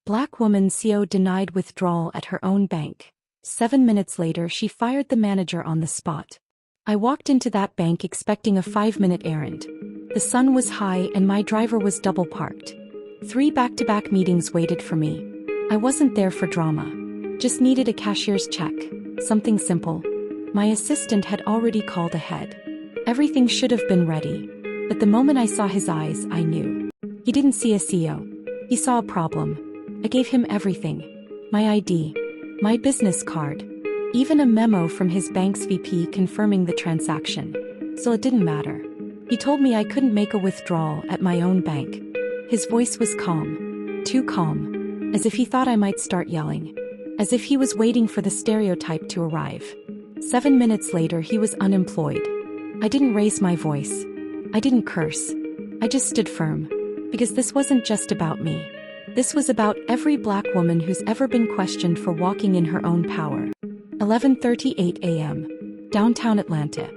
Black woman CEO denied withdrawal at her own bank. 7 minutes later she fired the manager on the spot. I walked into that bank expecting a 5-minute errand. The sun was high and my driver was double parked. 3 back-to-back meetings waited for me. I wasn't there for drama. Just needed a cashier's check. Something simple. My assistant had already called ahead. Everything should have been ready. But the moment I saw his eyes, I knew. He didn't see a CEO. He saw a problem. I gave him everything. My ID. My business card. Even a memo from his bank's VP confirming the transaction. So it didn't matter. He told me I couldn't make a withdrawal at my own bank. His voice was calm. Too calm. As if he thought I might start yelling. As if he was waiting for the stereotype to arrive. 7 minutes later he was unemployed. I didn't raise my voice. I didn't curse. I just stood firm. Because this wasn't just about me. This was about every black woman who's ever been questioned for walking in her own power. 11:38 a.m. Downtown Atlanta.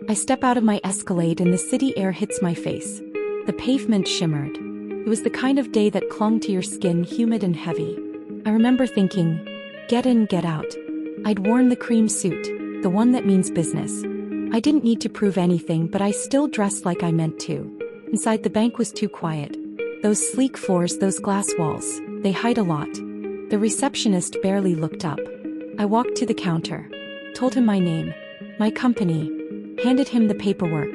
I step out of my Escalade and the city air hits my face. The pavement shimmered. It was the kind of day that clung to your skin, humid and heavy. I remember thinking, get in, get out. I'd worn the cream suit, the one that means business. I didn't need to prove anything, but I still dressed like I meant to. Inside the bank was too quiet. Those sleek floors, those glass walls, they hide a lot. The receptionist barely looked up. I walked to the counter, told him my name, my company, handed him the paperwork.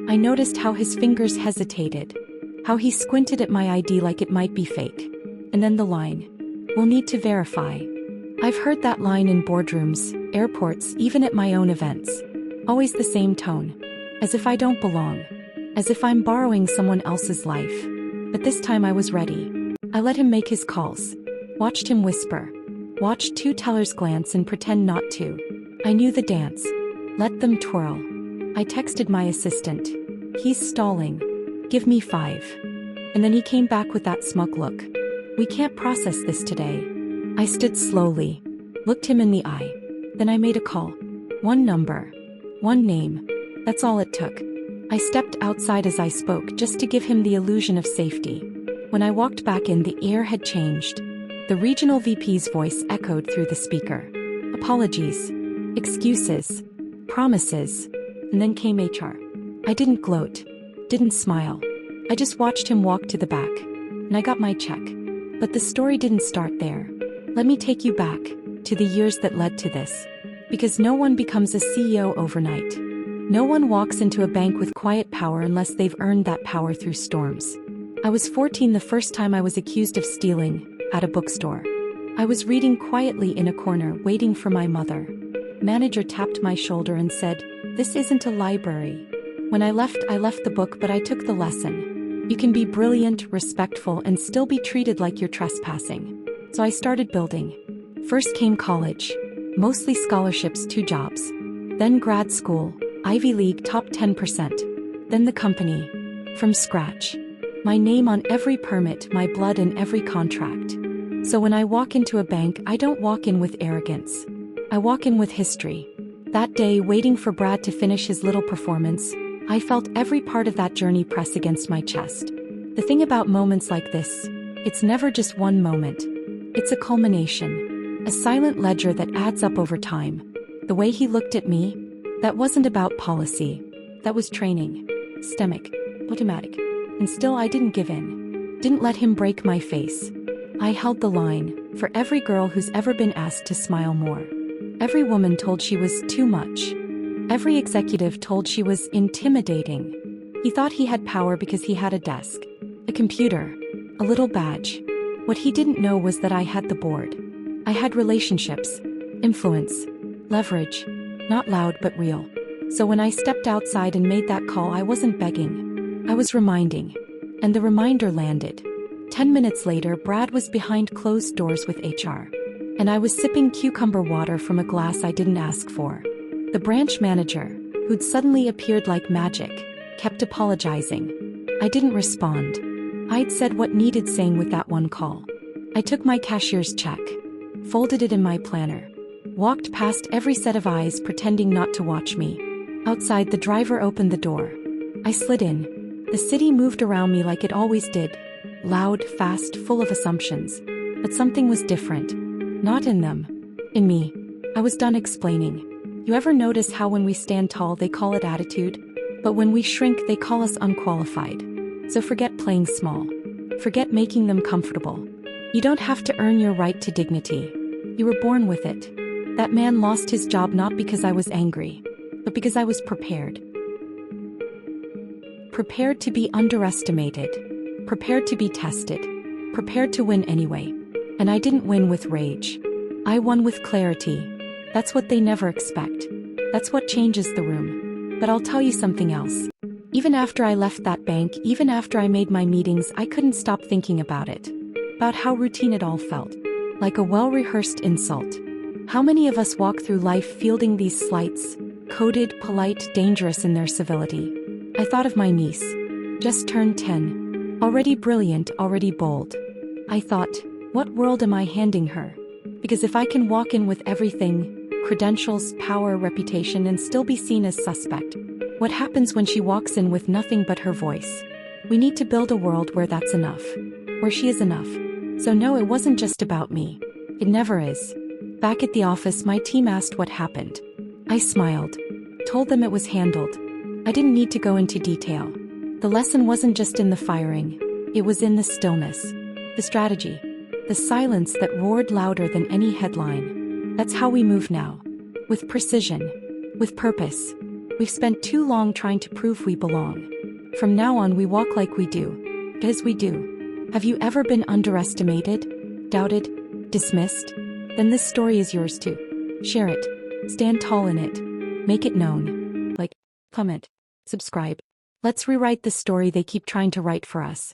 I noticed how his fingers hesitated, how he squinted at my ID like it might be fake. And then the line, "We'll need to verify." I've heard that line in boardrooms, airports, even at my own events. Always the same tone. As if I don't belong. As if I'm borrowing someone else's life. But this time I was ready. I let him make his calls. Watched him whisper. Watched 2 tellers glance and pretend not to. I knew the dance. Let them twirl. I texted my assistant. He's stalling. Give me 5. And then he came back with that smug look. We can't process this today. I stood slowly. Looked him in the eye. Then I made a call. 1 number. 1 name. That's all it took. I stepped outside as I spoke just to give him the illusion of safety. When I walked back in, the air had changed. The regional VP's voice echoed through the speaker. Apologies. Excuses. Promises. And then came HR. I didn't gloat. Didn't smile. I just watched him walk to the back. And I got my check. But the story didn't start there. Let me take you back to the years that led to this. Because no one becomes a CEO overnight. No one walks into a bank with quiet power unless they've earned that power through storms. I was 14 the first time I was accused of stealing, at a bookstore. I was reading quietly in a corner, waiting for my mother. Manager tapped my shoulder and said, "This isn't a library." When I left the book, but I took the lesson. You can be brilliant, respectful, and still be treated like you're trespassing. So I started building. First came college. Mostly scholarships, 2 jobs. Then grad school, Ivy League, top 10%. Then the company. From scratch. My name on every permit, my blood in every contract. So when I walk into a bank, I don't walk in with arrogance. I walk in with history. That day, waiting for Brad to finish his little performance, I felt every part of that journey press against my chest. The thing about moments like this, it's never just one moment. It's a culmination. A silent ledger that adds up over time. The way he looked at me, that wasn't about policy. That was training. Systemic. Automatic. And still I didn't give in. Didn't let him break my face. I held the line, for every girl who's ever been asked to smile more. Every woman told she was too much. Every executive told she was intimidating. He thought he had power because he had a desk, a computer, a little badge. What he didn't know was that I had the board. I had relationships, influence, leverage, not loud but real. So when I stepped outside and made that call, I wasn't begging. I was reminding. And the reminder landed. 10 minutes later, Brad was behind closed doors with HR. And I was sipping cucumber water from a glass I didn't ask for. The branch manager, who'd suddenly appeared like magic, kept apologizing. I didn't respond. I'd said what needed saying with that one call. I took my cashier's check, folded it in my planner, walked past every set of eyes pretending not to watch me. Outside, the driver opened the door. I slid in. The city moved around me like it always did. Loud, fast, full of assumptions. But something was different. Not in them. In me. I was done explaining. You ever notice how when we stand tall they call it attitude? But when we shrink they call us unqualified. So forget playing small. Forget making them comfortable. You don't have to earn your right to dignity. You were born with it. That man lost his job not because I was angry, but because I was prepared. Prepared to be underestimated. Prepared to be tested. Prepared to win anyway. And I didn't win with rage. I won with clarity. That's what they never expect. That's what changes the room. But I'll tell you something else. Even after I left that bank, even after I made my meetings, I couldn't stop thinking about it. About how routine it all felt. Like a well-rehearsed insult. How many of us walk through life fielding these slights, coded, polite, dangerous in their civility? I thought of my niece. Just turned 10. Already brilliant, already bold. I thought, what world am I handing her? Because if I can walk in with everything, credentials, power, reputation, and still be seen as suspect, what happens when she walks in with nothing but her voice? We need to build a world where that's enough. Where she is enough. So no, it wasn't just about me. It never is. Back at the office, my team asked what happened. I smiled. Told them it was handled. I didn't need to go into detail. The lesson wasn't just in the firing. It was in the stillness. The strategy. The silence that roared louder than any headline. That's how we move now. With precision. With purpose. We've spent too long trying to prove we belong. From now on we walk like we do. Because we do. Have you ever been underestimated? Doubted? Dismissed? Then this story is yours too. Share it. Stand tall in it. Make it known. Like, comment, subscribe. Let's rewrite the story they keep trying to write for us.